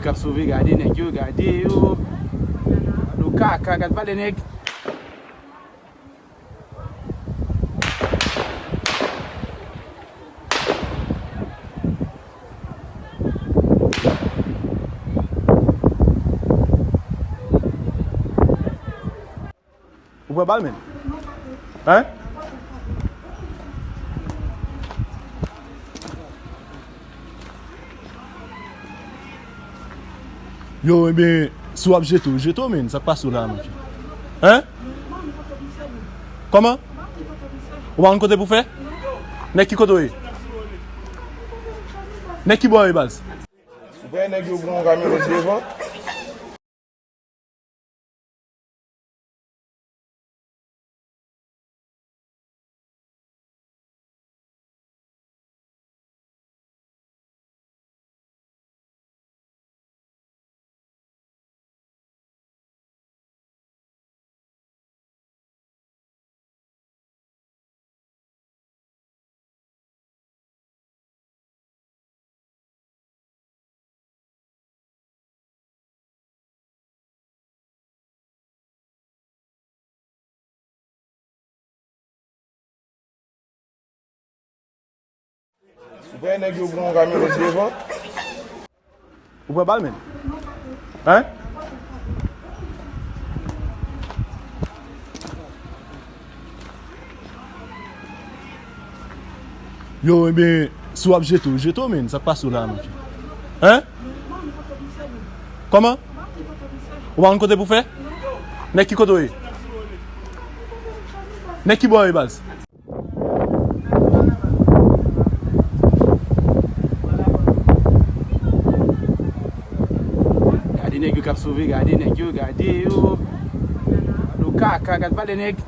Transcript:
kap sove gade nèg yo, gade yo. Nou kaka gade pa de nèg. Ou pas bal men? Hein? Yo, mais sou ap jeto men, ça passe là mon. Hein? Comment? Ou pas un côté pour faire? Nek qui côté? Nek qui boy base? Vous voyez nèg yo bon camion devant? Vous voyez nèg yo bon camion devant? Ou pas bal men? Hein? Yo, mais sou ap jeto men, ça passe là mon. Hein? Comment? Ou pas un côté pour faire? Nek qui côté? Nek qui boy base? Gade nèg yo kap sove gade nèg yo, gade yo. Nou kaka gade pa de nèg.